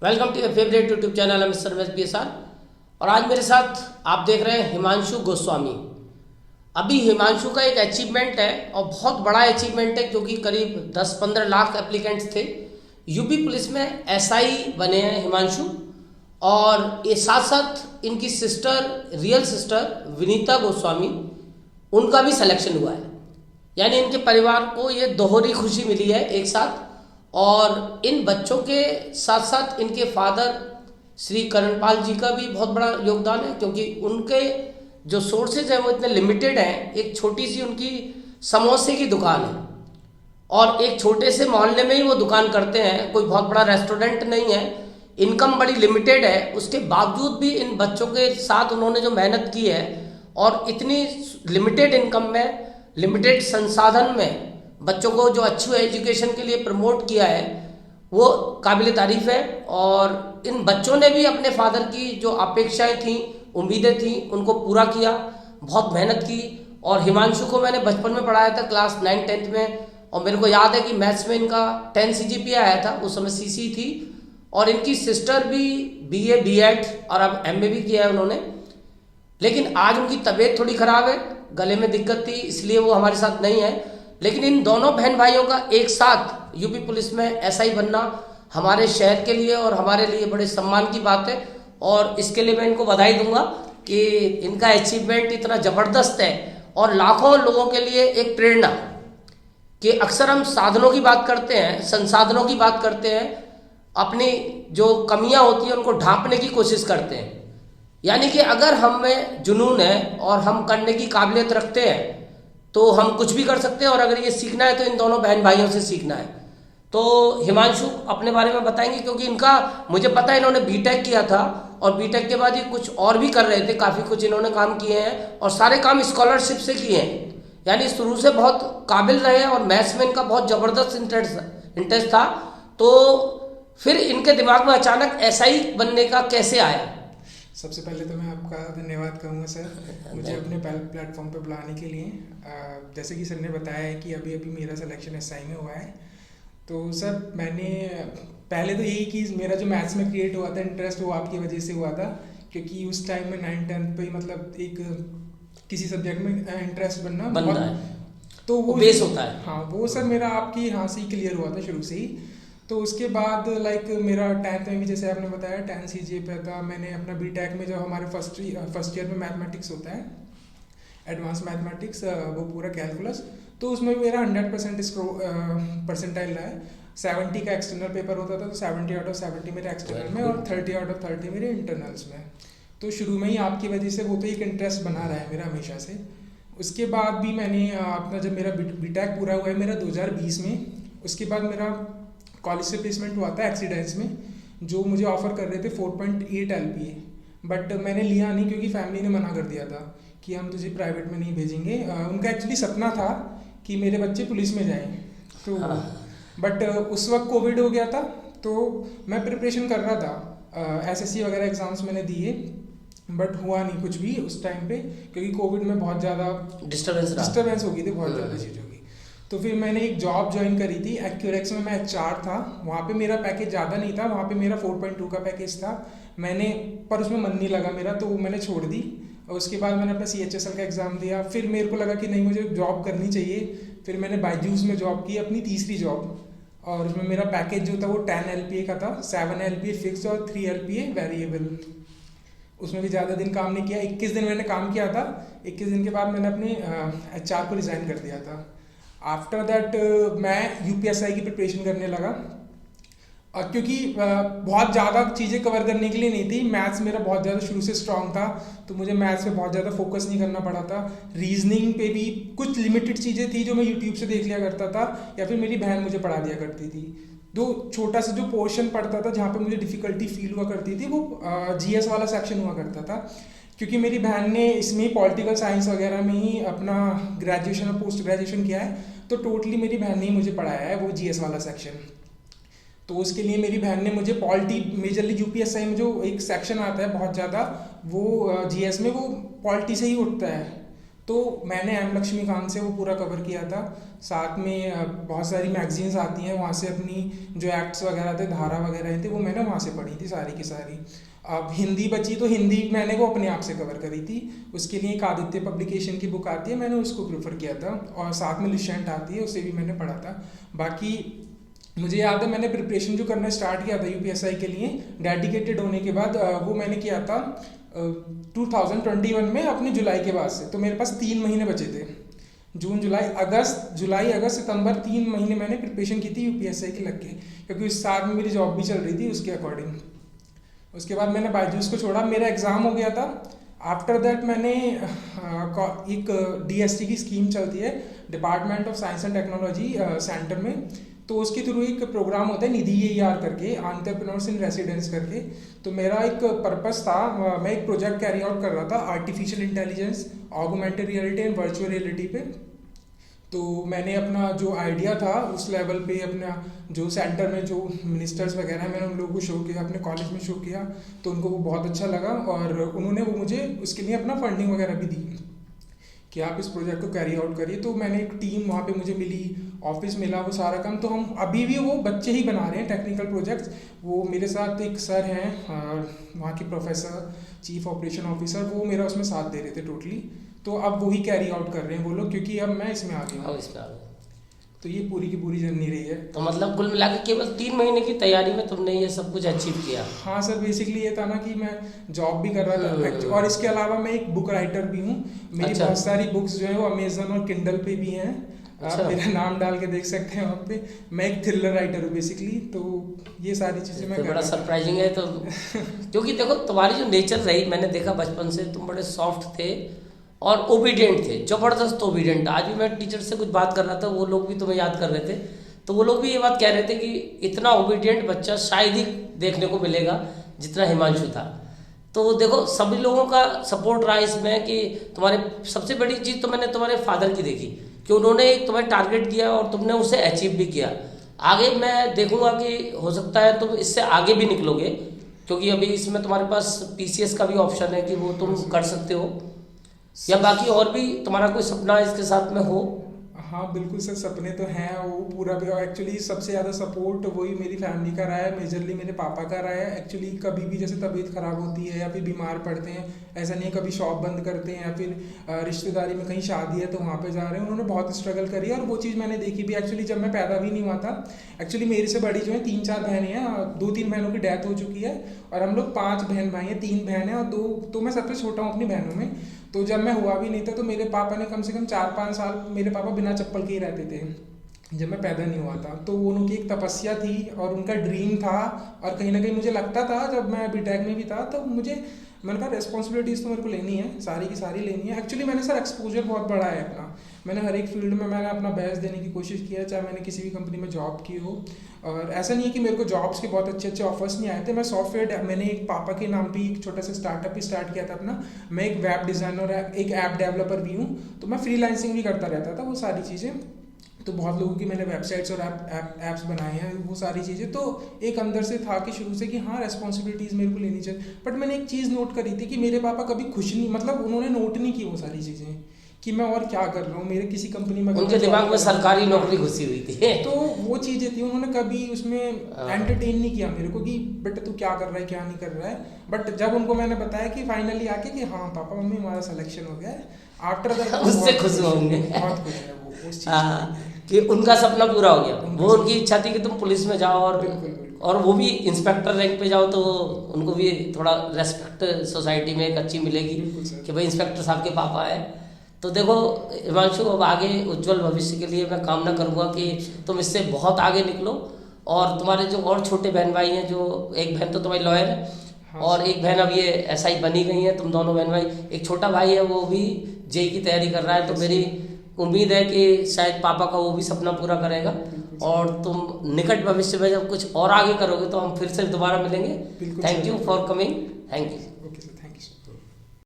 Welcome to your favourite YouTube channel mister S B S R. और आज मेरे साथ आप देख रहे हैं हिमांशु गोस्वामी। अभी हिमांशु का एक अचीवमेंट है और बहुत बड़ा अचीवमेंट है क्योंकि करीब 10-15 लाख एप्लीकेंट्स थे। यूपी पुलिस में एसआई बने हैं हिमांशु। और ये साथ साथ इनकी sister, real sister Vinita Goswami, उनका भी सिलेक्शन हुआ है। यानी इनके परिवार को ये दोहरी खुशी मिली है एक साथ। और इन बच्चों के साथ साथ इनके फादर श्री करणपाल जी का भी बहुत बड़ा योगदान है, क्योंकि उनके जो सोर्सेज हैं वो इतने लिमिटेड हैं। एक छोटी सी उनकी समोसे की दुकान है और एक छोटे से मोहल्ले में ही वो दुकान करते हैं, कोई बहुत बड़ा रेस्टोरेंट नहीं है। इनकम बड़ी लिमिटेड है, उसके बावजूद भी इन बच्चों के साथ उन्होंने जो मेहनत की है और इतनी लिमिटेड इनकम में, लिमिटेड संसाधन में बच्चों को जो अच्छी एजुकेशन के लिए प्रमोट किया है वो काबिल तारीफ है। और इन बच्चों ने भी अपने फादर की जो अपेक्षाएं थी, उम्मीदें थी, उनको पूरा किया, बहुत मेहनत की। और हिमांशु को मैंने बचपन में पढ़ाया था क्लास 9-10 में, और मेरे को याद है कि मैथ्स में इनका 10 CGPA आया था, उस समय CC थी। और इनकी सिस्टर भी BA B.Ed और अब MA भी किया है उन्होंने। लेकिन आज उनकी तबीयत थोड़ी ख़राब है, गले में दिक्कत थी, इसलिए वो हमारे साथ नहीं है। लेकिन इन दोनों बहन भाइयों का एक साथ यूपी पुलिस में SI बनना हमारे शहर के लिए और हमारे लिए बड़े सम्मान की बात है। और इसके लिए मैं इनको बधाई दूंगा कि इनका अचीवमेंट इतना ज़बरदस्त है और लाखों लोगों के लिए एक प्रेरणा। कि अक्सर हम साधनों की बात करते हैं, संसाधनों की बात करते हैं, अपनी जो कमियां होती हैं उनको ढांपने की कोशिश करते हैं। यानी कि अगर हम में जुनून है और हम करने की काबिलियत रखते हैं तो हम कुछ भी कर सकते हैं। और अगर ये सीखना है तो इन दोनों बहन भाइयों से सीखना है। तो हिमांशु अपने बारे में बताएंगे, क्योंकि इनका मुझे पता है इन्होंने बीटेक किया था और बीटेक के बाद ये कुछ और भी कर रहे थे, काफ़ी कुछ इन्होंने काम किए हैं और सारे काम स्कॉलरशिप से किए हैं। यानी शुरू से बहुत काबिल रहे और मैथ्स में इनका बहुत ज़बरदस्त इंटरेस्ट था। तो फिर इनके दिमाग में अचानक SI बनने का कैसे आया? सबसे पहले तो मैं आपका धन्यवाद कहूँगा सर, मुझे अपने प्लेटफॉर्म पे बुलाने के लिए। जैसे कि सर ने बताया है कि अभी अभी मेरा सिलेक्शन SI में हुआ है। तो सर मैंने पहले तो यही कि मेरा जो मैथ्स में क्रिएट हुआ था इंटरेस्ट, वो आपकी वजह से हुआ था। क्योंकि उस टाइम में 9-10 पे मतलब एक किसी सब्जेक्ट में इंटरेस्ट बनना है तो वो बेस होता है। हाँ, वो सर मेरा आपकी यहाँ से ही क्लियर हुआ था शुरू से ही। तो उसके बाद लाइक मेरा 10th में भी जैसे आपने बताया 10 CGPA था। मैंने अपना BTech में जो हमारे फर्स्ट ईयर में मैथमेटिक्स होता है, एडवांस मैथमेटिक्स, वो पूरा कैलकुलस, तो उसमें मेरा 100% परसेंटाइल रहा है। 70 का एक्सटर्नल पेपर होता था, तो 70 आउट ऑफ 70 मेरे एक्सटर्नल में और 30 आउट ऑफ 30 मेरे इंटरनल्स में। तो शुरू में ही आपकी वजह से वो तो एक इंटरेस्ट बना रहा है मेरा हमेशा से। उसके बाद भी मैंने अपना जब मेरा BTech पूरा हुआ है मेरा 2020 में, उसके बाद मेरा कॉलेज से प्लेसमेंट हुआ था एक्सीडेंस में, जो मुझे ऑफर कर रहे थे 4.8 LPA, बट मैंने लिया नहीं क्योंकि फैमिली ने मना कर दिया था कि हम तुझे प्राइवेट में नहीं भेजेंगे। उनका एक्चुअली सपना था कि मेरे बच्चे पुलिस में जाएं, तो बट उस वक्त कोविड हो गया था। तो मैं प्रिपरेशन कर रहा था, SSC वगैरह एग्जाम्स मैंने दिए, बट हुआ नहीं कुछ भी उस टाइम पे, क्योंकि कोविड में बहुत ज़्यादा डिस्टर्बेंस हो गई थी, बहुत ज़्यादा चीज़ों की। तो फिर मैंने एक जॉब ज्वाइन करी थी एक्यूरेक्स में, मैं HR था। वहाँ पे मेरा पैकेज ज़्यादा नहीं था, वहाँ पे मेरा 4.2 का पैकेज था। पर उसमें मन नहीं लगा मेरा, तो मैंने छोड़ दी। और उसके बाद मैंने अपना CHSL का एग्ज़ाम दिया। फिर मेरे को लगा कि नहीं, मुझे जॉब करनी चाहिए। फिर मैंने बायजूस में जॉब की, अपनी तीसरी जॉब, और उसमें मेरा पैकेज जो था वो 10 LPA का था, 7 LPA फिक्स और 3 LPA वेरिएबल। उसमें भी ज़्यादा दिन काम नहीं किया, 21 दिन मैंने काम किया था। 21 दिन के बाद मैंने अपने HR को रिज़ाइन कर दिया था। आफ्टर दैट मैं UPSI की प्रिपरेशन करने लगा, क्योंकि बहुत ज़्यादा चीज़ें कवर करने के लिए नहीं थी। मैथ्स मेरा बहुत ज़्यादा शुरू से स्ट्रांग था, तो मुझे मैथ्स पे बहुत ज़्यादा फोकस नहीं करना पड़ा था। रीजनिंग पे भी कुछ लिमिटेड चीज़ें थी जो मैं यूट्यूब से देख लिया करता था, या फिर मेरी बहन मुझे पढ़ा दिया करती थी। दो छोटा सा जो पोर्शन पढ़ता था जहाँ पे मुझे डिफ़िकल्टी फील हुआ करती थी, वो GS वाला सेक्शन हुआ करता था। क्योंकि मेरी बहन ने इसमें पॉलिटिकल साइंस वगैरह में ही अपना ग्रेजुएशन और पोस्ट ग्रेजुएशन किया है, तो टोटली मेरी बहन ने ही मुझे पढ़ाया है वो GS वाला सेक्शन। तो उसके लिए मेरी बहन ने मुझे मेजरली UPSI में जो एक सेक्शन आता है बहुत ज़्यादा, वो GS में वो पॉलिटी से ही उठता है। तो मैंने एम लक्ष्मीकांत से वो पूरा कवर किया था। साथ में बहुत सारी मैगजीन्स आती हैं, वहाँ से अपनी जो एक्ट्स वगैरह थे, धारा वगैरह थे, वो मैंने वहाँ से पढ़ी थी सारी की सारी। अब हिंदी बची तो हिंदी मैंने वो अपने आप से कवर करी थी। उसके लिए एक आदित्य पब्लिकेशन की बुक आती है, मैंने उसको प्रेफर किया था, और साथ में लिशेंट आती है, उसे भी मैंने पढ़ा था। बाकी मुझे याद है मैंने प्रिपरेशन जो करना स्टार्ट किया था यूपीएसआई के लिए डेडिकेटेड होने के बाद, वो मैंने किया था 2021 में अपने जुलाई के बाद से। तो मेरे पास 3 महीने बचे थे, जून जुलाई अगस्त सितंबर, 3 महीने मैंने प्रिपरेशन की थी यूपीएसआई के लग के, क्योंकि उस साथ में मेरी जॉब भी चल रही थी उसके अकॉर्डिंग। उसके बाद मैंने बायजूस को छोड़ा, मेरा एग्ज़ाम हो गया था। आफ्टर दैट मैंने एक डीएसटी की स्कीम चलती है, department of science and technology centre में, तो उसके थ्रू एक प्रोग्राम होता है निधि ER करके, एंटरप्रेन्योर्स इन रेसिडेंस करके। तो मेरा एक पर्पस था, मैं एक प्रोजेक्ट कैरी आउट कर रहा था artificial intelligence, augmented reality and virtual reality पे। तो मैंने अपना जो आइडिया था उस लेवल पे अपना जो सेंटर में जो मिनिस्टर्स वगैरह हैं, मैंने उन लोगों को शो किया, अपने कॉलेज में शो किया, तो उनको वो बहुत अच्छा लगा, और उन्होंने वो मुझे उसके लिए अपना फंडिंग वगैरह भी दी कि आप इस प्रोजेक्ट को कैरी आउट करिए। तो मैंने एक टीम वहाँ पे मुझे मिली, ऑफिस मिला, वो सारा काम। तो हम अभी भी वो बच्चे ही बना रहे हैं टेक्निकल प्रोजेक्ट्स। वो मेरे साथ एक सर हैं वहाँ के प्रोफेसर, चीफ ऑपरेशन ऑफिसर, वो मेरा उसमें साथ दे रहे थे टोटली। तो अब वही कैरी आउट कर रहे हैं वो लोग, क्योंकि अब मैं इसमें आ गया हूँ। तो ये पूरी की पूरी जर्नी रही है। तो मतलब कुल मिला के केवल 3 महीने की तैयारी में तुमने ये सब कुछ अचीव किया? हाँ सर, बेसिकली ये था ना कि मैं जॉब भी कर रहा था, और इसके अलावा मैं एक बुक राइटर भी हूँ। मेरी बहुत सारी बुक्स जो है वो अमेजन और किंडल पे भी हैं। आप मेरा नाम डाल के देख सकते हैं वहाँ पे। मैं एक थ्रिलर राइटर हूँ बेसिकली। तो ये सारी चीज़ें मैं बड़ा सरप्राइजिंग है। तो क्योंकि देखो तुम्हारी जो नेचर रही, मैंने देखा बचपन से तुम बड़े सॉफ्ट थे और ओबीडियंट थे, जबरदस्त ओबीडियंट। आज भी मैं टीचर से कुछ बात कर रहा था, वो लोग भी तुम्हें याद कर रहे थे, तो वो लोग भी ये बात कह रहे थे कि इतना ओबीडियंट बच्चा शायद ही देखने को मिलेगा जितना हिमांशु था। तो देखो सभी लोगों का सपोर्ट रहा इसमें कि तुम्हारे सबसे बड़ी चीज़ तो मैंने तुम्हारे फादर की देखी कि उन्होंने तुम्हें टारगेट दिया और तुमने उसे अचीव भी किया। आगे मैं देखूंगा कि हो सकता है तुम इससे आगे भी निकलोगे, क्योंकि अभी इसमें तुम्हारे पास PCS का भी ऑप्शन है कि वो तुम कर सकते हो, या बाकी और भी तुम्हारा कोई सपना इसके साथ में हो? हाँ बिल्कुल सर, सपने तो हैं वो पूरा भी। एक्चुअली सबसे ज़्यादा सपोर्ट वही मेरी फैमिली का रहा है, मेजरली मेरे पापा का रहा है। एक्चुअली कभी भी जैसे तबीयत ख़राब होती है या फिर बीमार पड़ते हैं, ऐसा नहीं है कभी शॉप बंद करते हैं या फिर रिश्तेदारी में कहीं शादी है तो वहाँ पे जा रहे हैं। उन्होंने बहुत स्ट्रगल करी है और वो चीज़ मैंने देखी भी। एक्चुअली जब मैं पैदा भी नहीं हुआ था, एक्चुअली मेरे से बड़ी जो है 3-4 बहनें हैं, 2-3 बहनों की डेथ हो चुकी है, और हम लोग 5 बहन भाई हैं, 3 बहन हैं और 2, तो मैं सबसे छोटा हूँ अपनी बहनों में। तो जब मैं हुआ भी नहीं था तो मेरे पापा ने कम से कम 4-5 साल, मेरे पापा बिना चप्पल के ही रहते थे जब मैं पैदा नहीं हुआ था। तो उनकी एक तपस्या थी और उनका ड्रीम था, और कहीं ना कहीं मुझे लगता था जब मैं बीटेक में भी था तो मैंने कहा रिस्पॉन्सिबिलिटीज़ तो मेरे को लेनी है, सारी की सारी लेनी है। एक्चुअली मैंने सर एक्सपोजर बहुत बड़ा है अपना, मैंने हर एक फील्ड में मैंने अपना बेस्ट देने की कोशिश किया, चाहे मैंने किसी भी कंपनी में जॉब की हो। और ऐसा नहीं है कि मेरे को जॉब्स के बहुत अच्छे अच्छे ऑफर्स नहीं आए थे। मैं सॉफ्टवेयर, मैंने एक पापा के नाम पे एक छोटा सा स्टार्टअप ही स्टार्ट किया था अपना। मैं एक वेब डिज़ाइनर, एक ऐप डेवलपर भी हूँ, तो मैं फ्रीलांसिंग भी करता रहता था वो सारी चीज़ें। तो बहुत लोगों की मैंने वेबसाइट्स और ऐप्स बनाए हैं, वो सारी चीज़ें। तो एक अंदर से था कि शुरू से कि हाँ रिस्पॉन्सिबिलिटीज़ मेरे को लेनी चाहिए। बट मैंने एक चीज़ नोट करी थी कि मेरे पापा कभी खुश नहीं, मतलब उन्होंने नोट नहीं की वो सारी चीज़ें कि मैं और क्या कर रहा हूँ, मेरे किसी कंपनी में, उनके दिमाग में सरकारी नौकरी घुसी हुई थी। तो वो चीज़ें थी, उन्होंने कभी उसमें एंटरटेन नहीं किया मेरे को कि बेटा तू क्या कर रहा है क्या नहीं कर रहा है। बट जब उनको मैंने बताया कि फाइनली आके कि हाँ पापा मम्मी हमारा सिलेक्शन हो गया है, आफ्टर दैट उससे खुश होंगे, बहुत खुश है वो उस चीज़ कि उनका सपना पूरा हो गया। वो उनकी इच्छा थी कि तुम पुलिस में जाओ और वो भी इंस्पेक्टर रैंक पे जाओ, तो उनको भी थोड़ा रेस्पेक्ट सोसाइटी में एक अच्छी मिलेगी कि भाई इंस्पेक्टर साहब के पापा है। तो देखो हिमांशु, अब आगे उज्जवल भविष्य के लिए मैं कामना करूँगा कि तुम इससे बहुत आगे निकलो, और तुम्हारे जो और छोटे बहन भाई हैं, जो एक बहन तो तुम्हारी लॉयर है और एक बहन अब ये SI बनी गई है, तुम दोनों बहन भाई, एक छोटा भाई है वो भी JEE की तैयारी कर रहा है। तो मेरी उम्मीद है कि शायद पापा का वो भी सपना पूरा करेगा, और तुम निकट भविष्य में जब कुछ और आगे करोगे तो हम फिर से दोबारा मिलेंगे। Thank you for coming. Thank you.